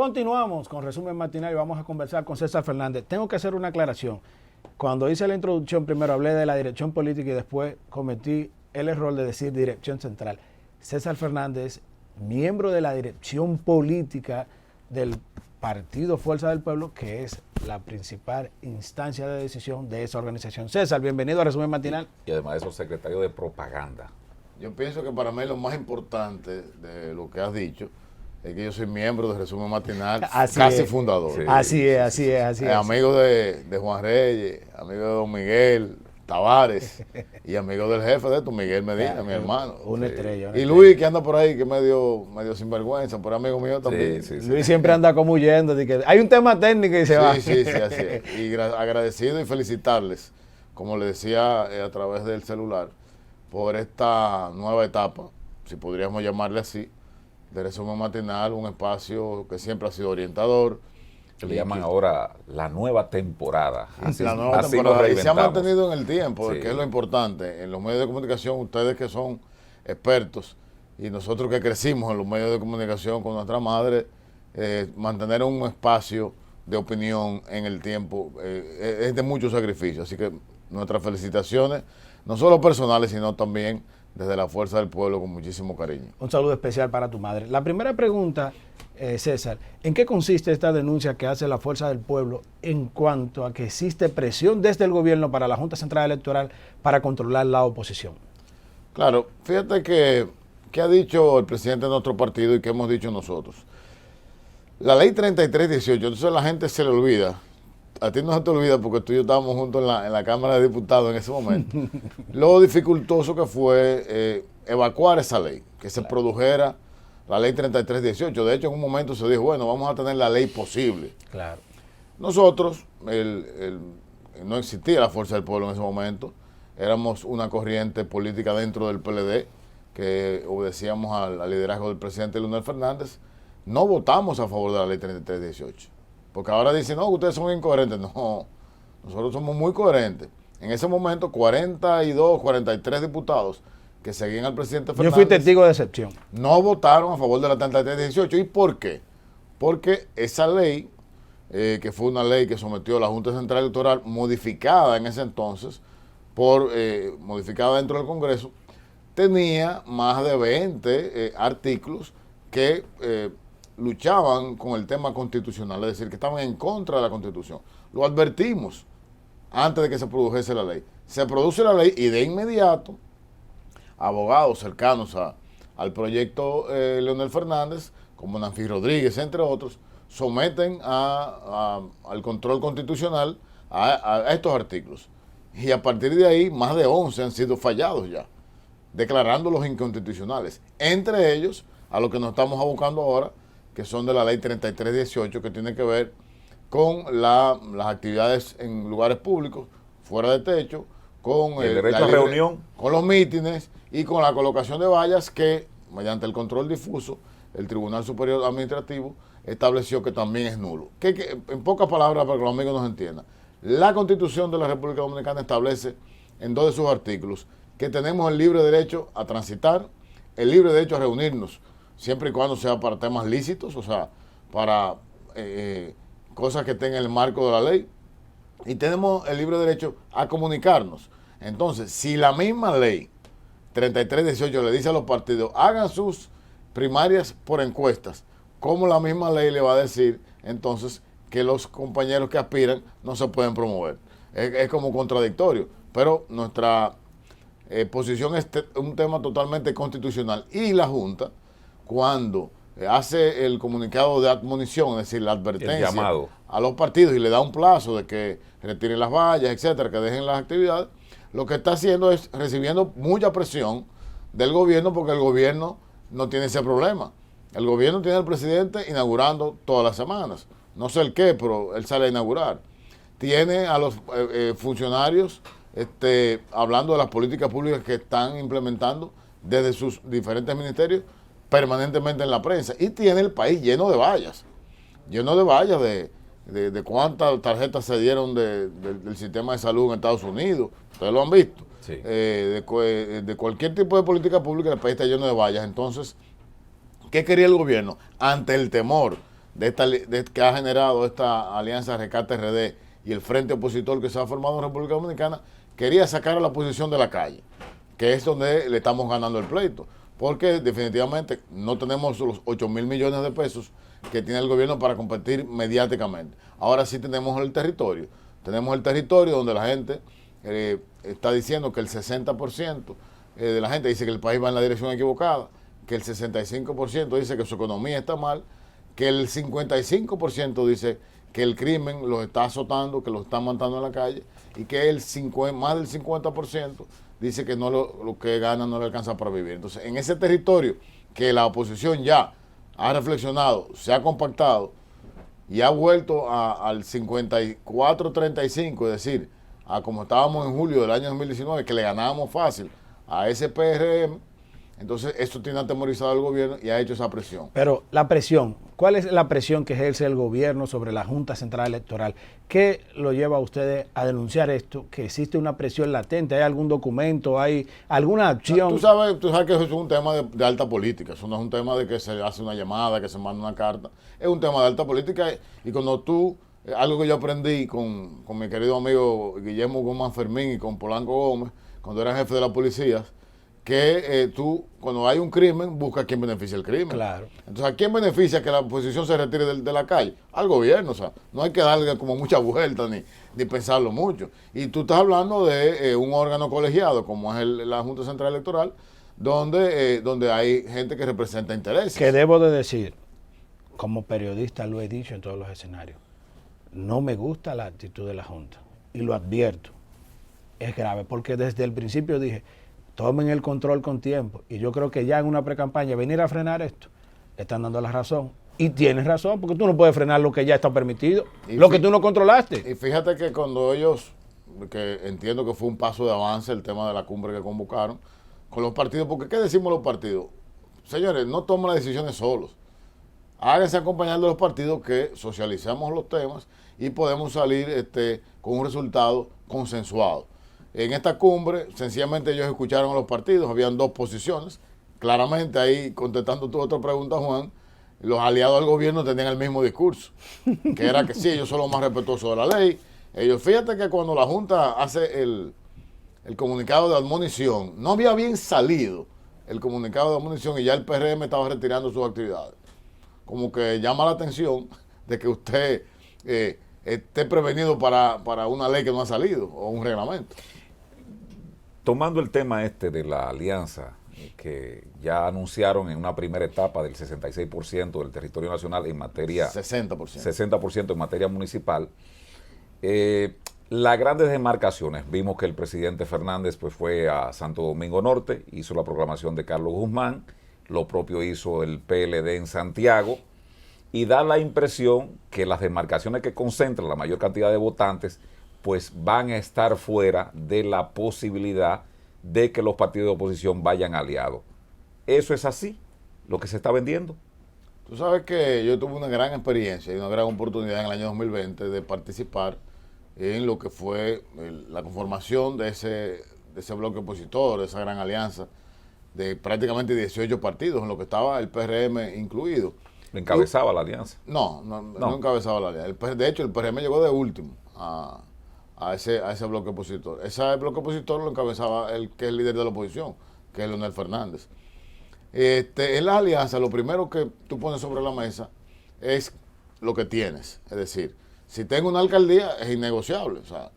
Continuamos con Resumen Matinal y vamos a conversar con César Fernández. Tengo que hacer una aclaración. Cuando hice la introducción, primero hablé de la dirección política y después cometí el error de decir dirección central. César Fernández, miembro de la dirección política del Partido Fuerza del Pueblo, que es la principal instancia de decisión de esa organización. César, bienvenido a Resumen Matinal. Y además es el secretario de propaganda. Yo pienso que para mí lo más importante de lo que has dicho es que yo soy miembro de Resumen Matinal, casi fundador. Sí, así es. Amigo de Juan Reyes, amigo de Don Miguel Tavares y amigo del jefe de esto, Miguel Medina, mi hermano. Una estrella. Y Luis, que anda por ahí, que es medio sinvergüenza, por amigo mío también. Luis siempre anda como huyendo. De que hay un tema técnico y se va. Sí, así es. Y agradecido y felicitarles, como le decía a través del celular, por esta nueva etapa, si podríamos llamarle así, de Resumen Matinal, un espacio que siempre ha sido orientador. Que le llaman ahora la nueva temporada. Así, la nueva temporada. Y se ha mantenido en el tiempo, que es lo importante. En los medios de comunicación, ustedes que son expertos y nosotros que crecimos en los medios de comunicación con nuestra madre, mantener un espacio de opinión en el tiempo es de mucho sacrificio. Así que nuestras felicitaciones, no solo personales, sino también desde la Fuerza del Pueblo, con muchísimo cariño. Un saludo especial para tu madre. La primera pregunta, César, ¿en qué consiste esta denuncia que hace la Fuerza del Pueblo en cuanto a que existe presión desde el gobierno para la Junta Central Electoral para controlar la oposición? Claro, fíjate que ha dicho el presidente de nuestro partido y que hemos dicho nosotros. La ley 3318, entonces la gente se le olvida. A ti no se te olvida porque tú y yo estábamos juntos en la Cámara de Diputados en ese momento. Lo dificultoso que fue evacuar esa ley, que se produjera la ley 3318. De hecho, en un momento se dijo, bueno, vamos a tener la ley posible. Claro. Nosotros, no existía la Fuerza del Pueblo en ese momento, éramos una corriente política dentro del PLD, que obedecíamos al liderazgo del presidente Leonel Fernández. No votamos a favor de la ley 3318. Porque ahora dicen, no, ustedes son incoherentes. No, nosotros somos muy coherentes. En ese momento, 42, 43 diputados que seguían al presidente Fernández. Yo fui testigo de excepción. No votaron a favor de la 3318. ¿Y por qué? Porque esa ley, que fue una ley que sometió la Junta Central Electoral, modificada en ese entonces, modificada dentro del Congreso, tenía más de 20 artículos que luchaban con el tema constitucional, es decir, que estaban en contra de la Constitución. Lo advertimos antes de que se produjese la ley. Se produce la ley y de inmediato abogados cercanos al proyecto Leonel Fernández, como Nancy Rodríguez, entre otros, someten al control constitucional a estos artículos. Y a partir de ahí, más de 11 han sido fallados ya, declarándolos inconstitucionales. Entre ellos, a lo que nos estamos abocando ahora, que son de la ley 3318, que tiene que ver con las actividades en lugares públicos, fuera de techo, con el derecho a reunión, con los mítines y con la colocación de vallas que, mediante el control difuso, el Tribunal Superior Administrativo estableció que también es nulo. En pocas palabras, para que los amigos nos entiendan, la Constitución de la República Dominicana establece en 2 de sus artículos que tenemos el libre derecho a transitar, el libre derecho a reunirnos, siempre y cuando sea para temas lícitos, o sea, para cosas que estén en el marco de la ley. Y tenemos el libre derecho a comunicarnos. Entonces, si la misma ley 3318 le dice a los partidos, hagan sus primarias por encuestas, ¿cómo la misma ley le va a decir entonces que los compañeros que aspiran no se pueden promover? Es como contradictorio. Pero nuestra posición es un tema totalmente constitucional. Y la Junta, cuando hace el comunicado de admonición, es decir, la advertencia a los partidos y le da un plazo de que retiren las vallas, etcétera, que dejen las actividades, lo que está haciendo es recibiendo mucha presión del gobierno, porque el gobierno no tiene ese problema. El gobierno tiene al presidente inaugurando todas las semanas. No sé el qué, pero él sale a inaugurar. Tiene a los funcionarios hablando de las políticas públicas que están implementando desde sus diferentes ministerios, permanentemente en la prensa, y tiene el país lleno de vallas de cuántas tarjetas se dieron del sistema de salud en Estados Unidos, ustedes lo han visto, sí. De cualquier tipo de política pública, el país está lleno de vallas. Entonces, ¿qué quería el gobierno? Ante el temor que ha generado esta alianza Rescate RD y el frente opositor que se ha formado en República Dominicana, quería sacar a la oposición de la calle, que es donde le estamos ganando el pleito, porque definitivamente no tenemos los 8.000 millones de pesos que tiene el gobierno para competir mediáticamente. Ahora sí tenemos el territorio donde la gente está diciendo que el 60% de la gente dice que el país va en la dirección equivocada, que el 65% dice que su economía está mal, que el 55% dice que el crimen los está azotando, que los están matando en la calle, y que más del 50% dice que no lo que gana no le alcanza para vivir. Entonces, en ese territorio que la oposición ya ha reflexionado, se ha compactado y ha vuelto al 54-35, es decir, a como estábamos en julio del año 2019, que le ganábamos fácil a ese PRM, entonces esto tiene atemorizado al gobierno y ha hecho esa presión. Pero la presión, ¿cuál es la presión que ejerce el gobierno sobre la Junta Central Electoral? ¿Qué lo lleva a ustedes a denunciar esto? ¿Que existe una presión latente? ¿Hay algún documento? ¿Hay alguna acción? Tú sabes que eso es un tema de alta política. Eso no es un tema de que se hace una llamada, que se manda una carta. Es un tema de alta política y cuando algo que yo aprendí con mi querido amigo Guillermo Gómez Fermín y con Polanco Gómez, cuando era jefe de la policía, que cuando hay un crimen, busca a quién beneficia el crimen. Claro. Entonces, ¿a quién beneficia que la oposición se retire de la calle? Al gobierno, o sea, no hay que darle como mucha vuelta ni pensarlo mucho. Y tú estás hablando de un órgano colegiado, como es la Junta Central Electoral, donde hay gente que representa intereses. Que debo de decir, como periodista lo he dicho en todos los escenarios, no me gusta la actitud de la Junta, y lo advierto, es grave, porque desde el principio dije, tomen el control con tiempo. Y yo creo que ya en una precampaña venir a frenar esto, le están dando la razón. Y tienes razón, porque tú no puedes frenar lo que ya está permitido, lo que tú no controlaste. Y fíjate que cuando que entiendo que fue un paso de avance el tema de la cumbre que convocaron, con los partidos, porque ¿qué decimos los partidos? Señores, no tomen las decisiones solos. Háganse acompañar de los partidos, que socialicemos los temas y podemos salir con un resultado consensuado. En esta cumbre, sencillamente ellos escucharon a los partidos, habían dos posiciones. Claramente ahí, contestando tu otra pregunta, Juan, los aliados al gobierno tenían el mismo discurso, que era que sí, ellos son los más respetuosos de la ley. Fíjate que cuando la Junta hace el comunicado de admonición, no había bien salido el comunicado de admonición y ya el PRM estaba retirando sus actividades. Como que llama la atención de que usted esté prevenido para una ley que no ha salido o un reglamento. Tomando el tema de la alianza, que ya anunciaron en una primera etapa del 66% del territorio nacional en materia... 60% en materia municipal. Las grandes demarcaciones, vimos que el presidente Fernández pues fue a Santo Domingo Norte, hizo la proclamación de Carlos Guzmán, lo propio hizo el PLD en Santiago, y da la impresión que las demarcaciones que concentran la mayor cantidad de votantes pues van a estar fuera de la posibilidad de que los partidos de oposición vayan aliados. ¿Eso es así? ¿Lo que se está vendiendo? Tú sabes que yo tuve una gran experiencia y una gran oportunidad en el año 2020 de participar en lo que fue la conformación de ese bloque opositor, de esa gran alianza de prácticamente 18 partidos, en lo que estaba el PRM incluido. ¿Encabezaba la alianza? No encabezaba la alianza. De hecho, el PRM llegó de último a ese bloque opositor. Ese bloque opositor lo encabezaba el que es el líder de la oposición, que es Leonel Fernández. En las alianzas, lo primero que tú pones sobre la mesa es lo que tienes. Es decir, si tengo una alcaldía, es innegociable. O sea,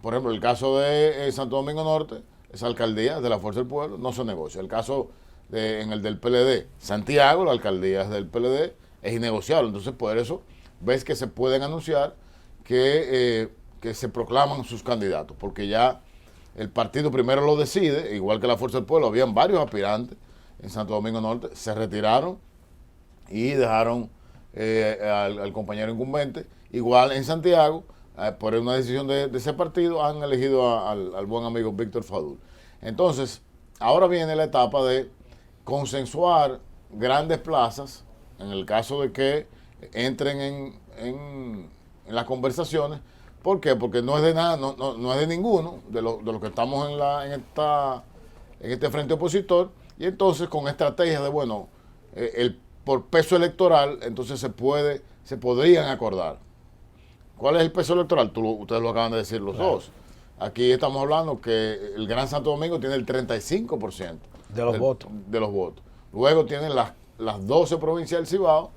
por ejemplo, el caso de Santo Domingo Norte, esa alcaldía de la Fuerza del Pueblo, no se negocia. El caso en el del PLD, Santiago, la alcaldía es del PLD, es innegociable. Entonces, por eso ves que se pueden anunciar que se proclaman sus candidatos, porque ya el partido primero lo decide, igual que la Fuerza del Pueblo, habían varios aspirantes en Santo Domingo Norte, se retiraron y dejaron al compañero incumbente. Igual en Santiago, por una decisión de ese partido, han elegido al buen amigo Víctor Fadul. Entonces, ahora viene la etapa de consensuar grandes plazas, en el caso de que entren en las conversaciones. ¿Por qué? Porque no es de nada, no es de ninguno de los que estamos en este frente opositor, y entonces con estrategias de, por peso electoral, entonces se podrían acordar. ¿Cuál es el peso electoral? Ustedes lo acaban de decir los dos. Aquí estamos hablando que el Gran Santo Domingo tiene el 35% de los votos. De los votos. Luego tienen las 12 provincias del Cibao,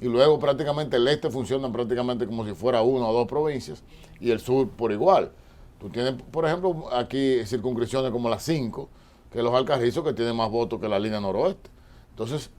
y luego prácticamente el este funciona prácticamente como si fuera una o dos provincias, y el sur por igual. Tú tienes, por ejemplo, aquí circunscripciones como las 5, que los Alcarrizos, que tienen más votos que la línea noroeste. Entonces,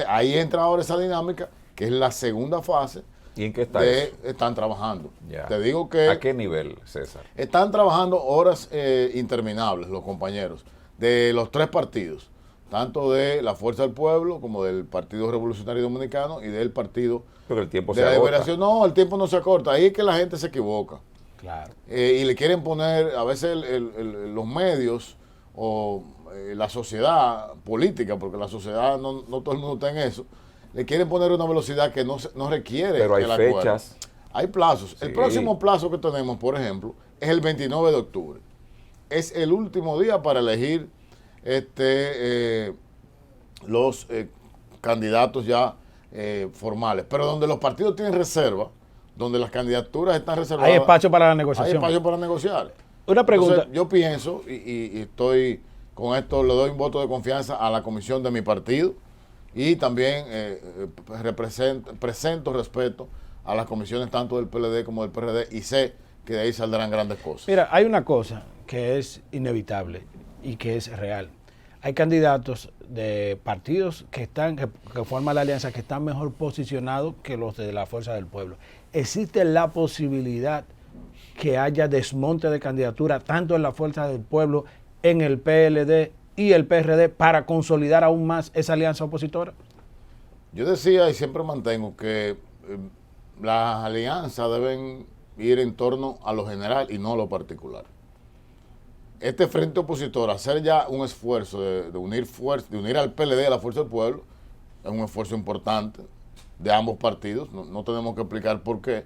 ahí entra ahora esa dinámica, que es la segunda fase. ¿Y en qué está eso? Están trabajando. Ya. Te digo que... ¿A qué nivel, César? Están trabajando horas interminables los compañeros de los tres partidos, tanto de la Fuerza del Pueblo como del Partido Revolucionario Dominicano y del Partido Pero el tiempo de se la agota. Liberación. No, el tiempo no se acorta. Ahí es que la gente se equivoca. Claro. Y le quieren poner, a veces los medios o la sociedad política, porque la sociedad no todo el mundo está en eso, le quieren poner una velocidad que no requiere. Pero hay el acuerdo. fechas. Hay plazos. Sí. El próximo plazo que tenemos, por ejemplo, es el 29 de octubre. Es el último día para elegir los candidatos ya formales. Pero donde los partidos tienen reserva, donde las candidaturas están reservadas. Hay espacio para la Hay negociación. espacio para negociar. Una pregunta. Entonces, yo pienso, y estoy con esto, le doy un voto de confianza a la comisión de mi partido, y también presento respeto a las comisiones tanto del PLD como del PRD, y sé que de ahí saldrán grandes cosas. Mira, hay una cosa que es inevitable y que es real. Hay candidatos de partidos que forman la alianza, que están mejor posicionados que los de la Fuerza del Pueblo. Existe la posibilidad que haya desmonte de candidatura tanto en la Fuerza del Pueblo, en el PLD y el PRD para consolidar aún más esa alianza opositora. Yo decía y siempre mantengo que las alianzas deben ir en torno a lo general y no a lo particular. Este frente opositor, hacer ya un esfuerzo de unir al PLD a la Fuerza del Pueblo, es un esfuerzo importante de ambos partidos. No tenemos que explicar por qué.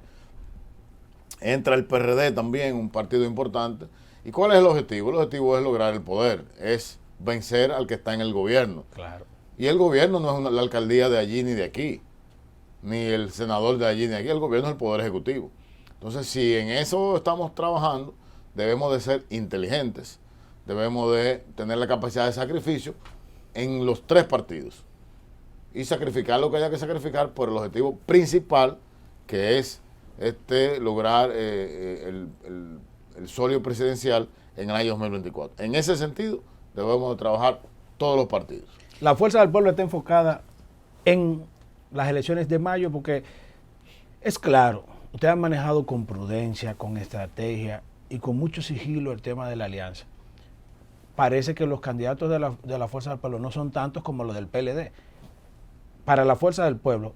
Entra el PRD también, un partido importante. ¿Y cuál es el objetivo? El objetivo es lograr el poder, es vencer al que está en el gobierno. Claro. Y el gobierno no es la alcaldía de allí ni de aquí, ni el senador de allí ni de aquí, el gobierno es el poder ejecutivo. Entonces, si en eso estamos trabajando, debemos de ser inteligentes, debemos de tener la capacidad de sacrificio en los tres partidos y sacrificar lo que haya que sacrificar por el objetivo principal, que es lograr el solio presidencial en el año 2024. En ese sentido, debemos de trabajar todos los partidos. La Fuerza del Pueblo está enfocada en las elecciones de mayo porque es claro, ustedes han manejado con prudencia, con estrategia y con mucho sigilo el tema de la alianza. Parece que los candidatos de la Fuerza del Pueblo no son tantos como los del PLD. Para la Fuerza del Pueblo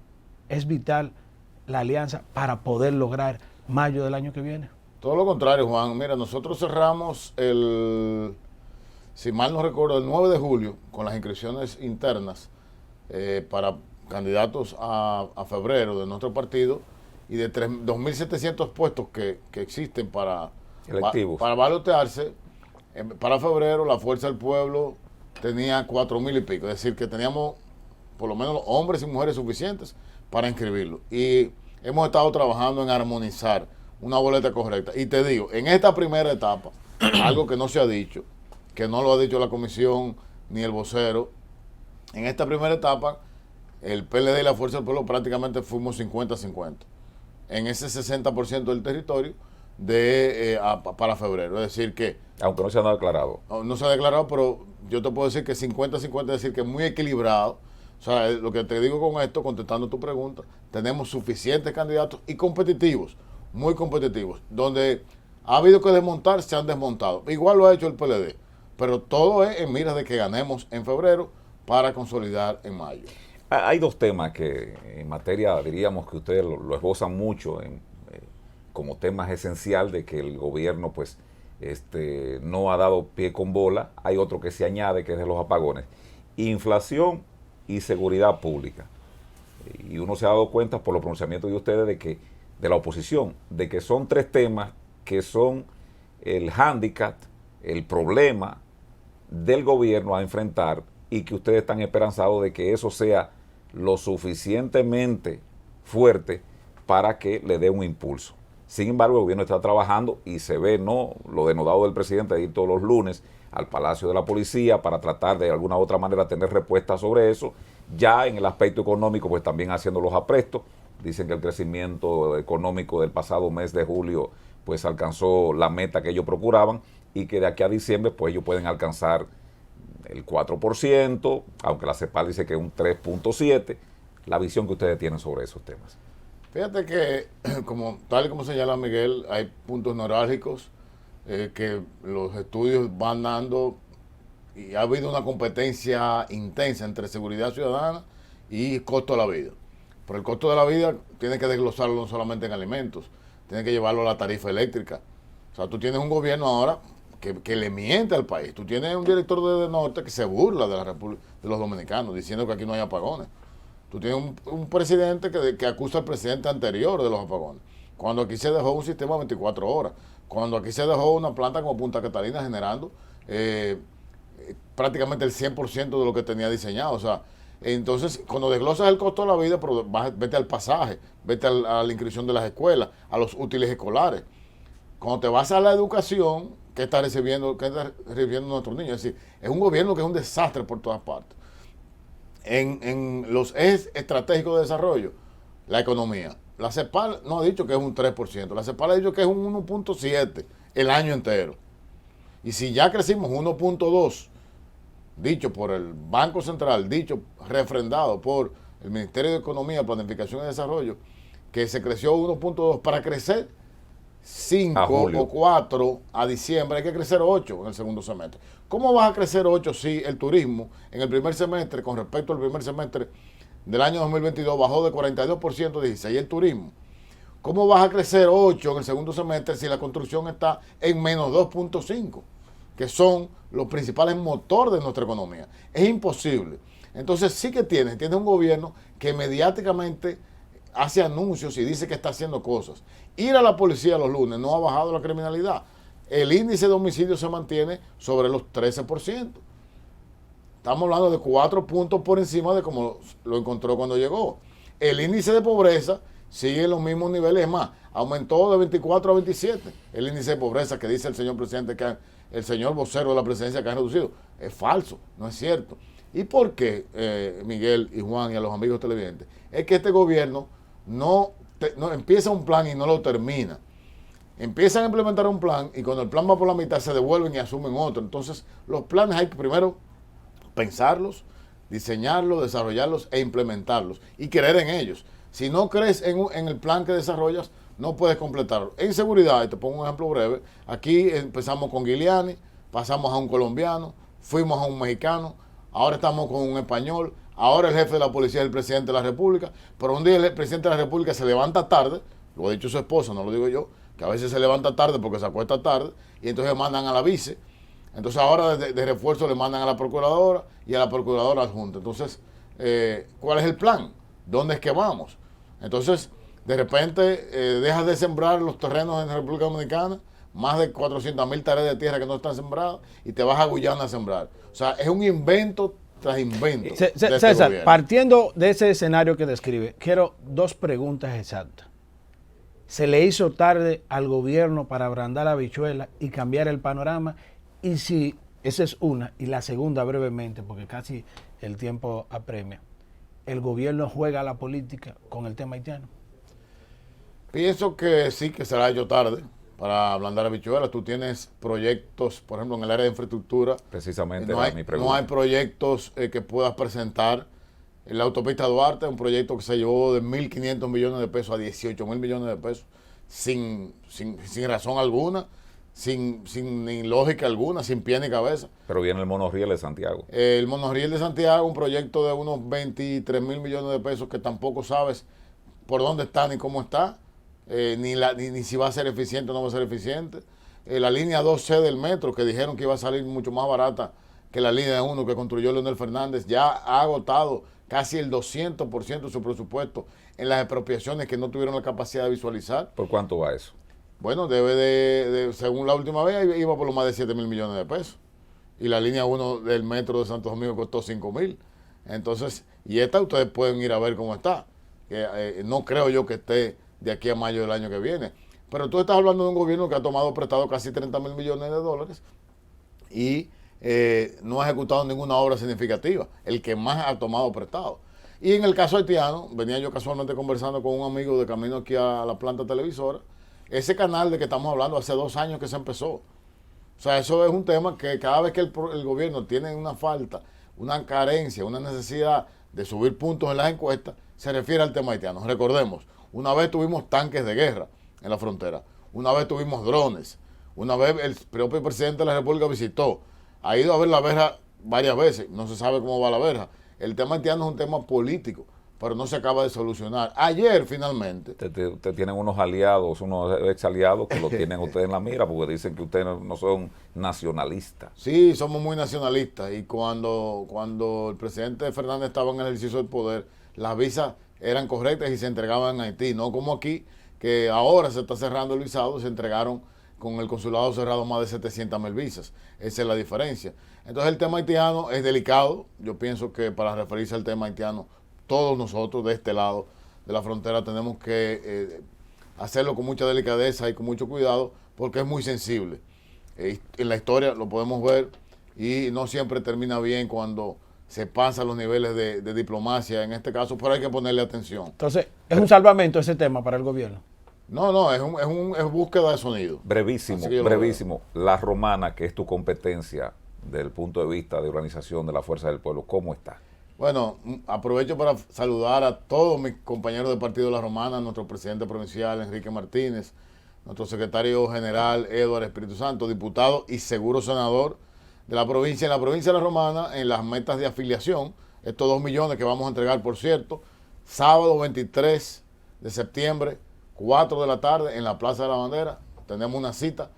es vital la alianza para poder lograr mayo del año que viene. Todo lo contrario, Juan. Mira, nosotros cerramos si mal no recuerdo, el 9 de julio con las inscripciones internas para candidatos a febrero de nuestro partido, y de 2.700 puestos que existen para balotearse, para febrero la Fuerza del Pueblo tenía 4.000 y pico. Es decir, que teníamos por lo menos hombres y mujeres suficientes para inscribirlo. Y hemos estado trabajando en armonizar una boleta correcta. Y te digo, en esta primera etapa, algo que no se ha dicho, que no lo ha dicho la comisión ni el vocero, en esta primera etapa, el PLD y la Fuerza del Pueblo prácticamente fuimos 50-50. En ese 60% del territorio para febrero. Es decir que... Aunque no se ha declarado. No se ha declarado, pero yo te puedo decir que 50-50, es decir, que es muy equilibrado. O sea, lo que te digo con esto, contestando tu pregunta, tenemos suficientes candidatos y competitivos, muy competitivos. Donde ha habido que desmontar, se han desmontado. Igual lo ha hecho el PLD, pero todo es en miras de que ganemos en febrero para consolidar en mayo. Hay dos temas que en materia, diríamos que ustedes lo esbozan mucho como temas esencial de que el gobierno pues no ha dado pie con bola. Hay otro que se añade, que es de los apagones. Inflación y seguridad pública. Y uno se ha dado cuenta por los pronunciamientos de ustedes de la oposición, de que son tres temas que son el hándicap, el problema del gobierno a enfrentar, y que ustedes están esperanzados de que eso sea lo suficientemente fuerte para que le dé un impulso. Sin embargo, el gobierno está trabajando y se ve, ¿no?, lo denodado del presidente de ir todos los lunes al Palacio de la Policía para tratar de alguna u otra manera tener respuestas sobre eso. Ya en el aspecto económico, pues también haciendo los aprestos. Dicen que el crecimiento económico del pasado mes de julio pues alcanzó la meta que ellos procuraban y que de aquí a diciembre pues ellos pueden alcanzar el 4%, aunque la CEPAL dice que es un 3.7%. La visión que ustedes tienen sobre esos temas. Fíjate que, tal y como señala Miguel, hay puntos neurálgicos que los estudios van dando y ha habido una competencia intensa entre seguridad ciudadana y costo de la vida. Pero el costo de la vida tiene que desglosarlo no solamente en alimentos, tiene que llevarlo a la tarifa eléctrica. O sea, tú tienes un gobierno ahora que le miente al país. Tú tienes un director de Norte que se burla de de los dominicanos, diciendo que aquí no hay apagones. Tú tienes un presidente que acusa al presidente anterior de los apagones. Cuando aquí se dejó un sistema de 24 horas. Cuando aquí se dejó una planta como Punta Catalina generando prácticamente el 100% de lo que tenía diseñado. O sea, entonces, cuando desglosas el costo de la vida, pero vete al pasaje, vete a la inscripción de las escuelas, a los útiles escolares. Cuando te vas a la educación, ¿qué está recibiendo nuestros niños? Es decir, es un gobierno que es un desastre por todas partes. En los ejes estratégicos de desarrollo, la economía. La CEPAL no ha dicho que es un 3%, la CEPAL ha dicho que es un 1.7% el año entero. Y si ya crecimos 1.2%, dicho por el Banco Central, refrendado por el Ministerio de Economía, Planificación y Desarrollo, que se creció 1.2%, para crecer 5 o 4 a diciembre hay que crecer 8 en el segundo semestre. ¿Cómo vas a crecer 8 si el turismo en el primer semestre, con respecto al primer semestre del año 2022, bajó de 42% a 16% el turismo? ¿Cómo vas a crecer 8 en el segundo semestre si la construcción está en menos 2.5%, que son los principales motores de nuestra economía? Es imposible. Entonces sí que tienes un gobierno que mediáticamente hace anuncios y dice que está haciendo cosas. Ir a la policía los lunes no ha bajado la criminalidad. El índice de homicidios se mantiene sobre los 13%. Estamos hablando de 4 puntos por encima de como lo encontró cuando llegó. El índice de pobreza sigue en los mismos niveles, es más, aumentó de 24 a 27. El índice de pobreza que dice el señor presidente, el señor vocero de la presidencia, que han reducido. Es falso, no es cierto. ¿Y por qué, Miguel y Juan y a los amigos televidentes? Es que este gobierno no empieza un plan y no lo termina. Empiezan a implementar un plan y cuando el plan va por la mitad se devuelven y asumen otro. Entonces, los planes hay que primero pensarlos, diseñarlos, desarrollarlos e implementarlos y creer en ellos. Si no crees en el plan que desarrollas, no puedes completarlo. En seguridad, y te pongo un ejemplo breve, aquí empezamos con Giuliani, pasamos a un colombiano, fuimos a un mexicano, ahora estamos con un español, ahora el jefe de la policía es el presidente de la República, pero un día el presidente de la República se levanta tarde, lo ha dicho su esposa, no lo digo yo, que a veces se levanta tarde porque se acuesta tarde, y entonces mandan a la vice. Entonces ahora de refuerzo le mandan a la procuradora y a la procuradora adjunta. Entonces, ¿cuál es el plan? ¿Dónde es que vamos? Entonces, de repente dejas de sembrar los terrenos en la República Dominicana, más de 400,000 tareas de tierra que no están sembradas, y te vas a Guyana a sembrar. O sea, es un invento tras invento. César, partiendo de ese escenario que describe, quiero 2 preguntas exactas. ¿Se le hizo tarde al gobierno para abrandar la habichuela y cambiar el panorama? Y si, esa es una, y la segunda brevemente, porque casi el tiempo apremia, ¿el gobierno juega a la política con el tema haitiano? Pienso que sí, que será yo tarde para ablandar habichuelas. Tú tienes proyectos, por ejemplo, en el área de infraestructura. Precisamente mi pregunta. No hay proyectos que puedas presentar. La autopista Duarte, un proyecto que se llevó de 1.500 millones de pesos a 18.000 millones de pesos, sin razón alguna, sin ni lógica alguna, sin pie ni cabeza. Pero viene el monorriel de Santiago. El monorriel de Santiago, un proyecto de unos 23.000 millones de pesos que tampoco sabes por dónde está ni cómo está, ni si va a ser eficiente o no va a ser eficiente. La línea 2C del metro, que dijeron que iba a salir mucho más barata que la línea 1 que construyó Leonel Fernández, ya ha agotado casi el 200% de su presupuesto en las expropiaciones que no tuvieron la capacidad de visualizar. ¿Por cuánto va eso? Bueno, debe según la última vez, iba por lo más de 7.000 millones de pesos. Y la línea 1 del metro de Santo Domingo costó 5.000. Entonces, y esta ustedes pueden ir a ver cómo está. No creo yo que esté de aquí a mayo del año que viene. Pero tú estás hablando de un gobierno que ha tomado prestado casi 30.000 millones de dólares y no ha ejecutado ninguna obra significativa, el que más ha tomado prestado. Y en el caso haitiano, venía yo casualmente conversando con un amigo de camino aquí a la planta televisora, ese canal de que estamos hablando hace 2 años que se empezó. O sea, eso es un tema que cada vez que el gobierno tiene una falta, una carencia, una necesidad de subir puntos en las encuestas, se refiere al tema haitiano. Recordemos, una vez tuvimos tanques de guerra en la frontera, una vez tuvimos drones, una vez el propio presidente de la República visitó, ha ido a ver la verja varias veces, no se sabe cómo va la verja. El tema haitiano es un tema político, pero no se acaba de solucionar. Ayer finalmente... Usted tienen unos aliados, unos ex aliados que lo tienen ustedes en la mira porque dicen que ustedes no son nacionalistas. Sí, somos muy nacionalistas y cuando el presidente Fernández estaba en el ejercicio del poder, las visas eran correctas y se entregaban en Haití, no como aquí, que ahora se está cerrando el visado, se entregaron con el consulado cerrado más de 700.000 visas. Esa es la diferencia. Entonces el tema haitiano es delicado. Yo pienso que para referirse al tema haitiano, todos nosotros de este lado de la frontera tenemos que hacerlo con mucha delicadeza y con mucho cuidado porque es muy sensible. En la historia lo podemos ver y no siempre termina bien cuando se pasan los niveles de diplomacia en este caso, pero hay que ponerle atención. Entonces, ¿es un salvamento ese tema para el gobierno? No, es búsqueda de sonido. Brevísimo. La Romana, que es tu competencia desde el punto de vista de organización de la Fuerza del Pueblo, ¿cómo está? Bueno, aprovecho para saludar a todos mis compañeros del Partido de la Romana, nuestro presidente provincial Enrique Martínez, nuestro secretario general Eduardo Espíritu Santo, diputado y seguro senador de la provincia. En la provincia de la Romana, en las metas de afiliación, estos 2 millones que vamos a entregar, por cierto, sábado 23 de septiembre, 4 de la tarde, en la Plaza de la Bandera, tenemos una cita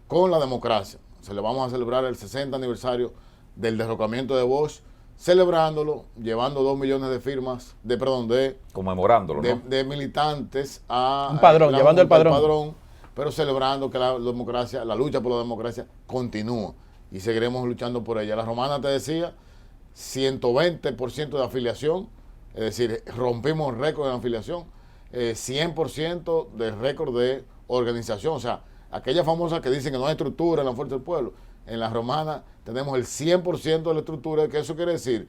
con la democracia. Se le vamos a celebrar el 60 aniversario del derrocamiento de Bosch, celebrándolo, llevando 2 millones de firmas, conmemorándolo, ¿no? de militantes a un padrón, llevando el padrón, pero celebrando que la democracia, la lucha por la democracia continúa y seguiremos luchando por ella. La Romana, te decía, 120% de afiliación, es decir, rompimos récord de afiliación, 100% de récord de organización, o sea, aquellas famosas que dicen que no hay estructura en la Fuerza del Pueblo. En la Romana tenemos el 100% de la estructura, que eso quiere decir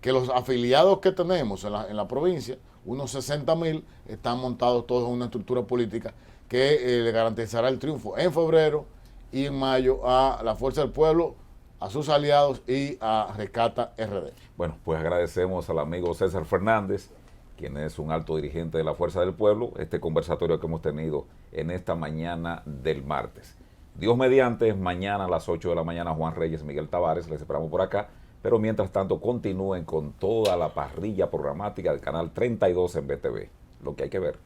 que los afiliados que tenemos en la provincia, unos 60.000, están montados todos en una estructura política que le garantizará el triunfo en febrero y en mayo a la Fuerza del Pueblo, a sus aliados y a Rescata RD. Bueno, pues agradecemos al amigo César Fernández, quien es un alto dirigente de la Fuerza del Pueblo, este conversatorio que hemos tenido en esta mañana del martes. Dios mediante, mañana a las 8 de la mañana, Juan Reyes, Miguel Tavares, les esperamos por acá, pero mientras tanto continúen con toda la parrilla programática del canal 32 en BTV, lo que hay que ver.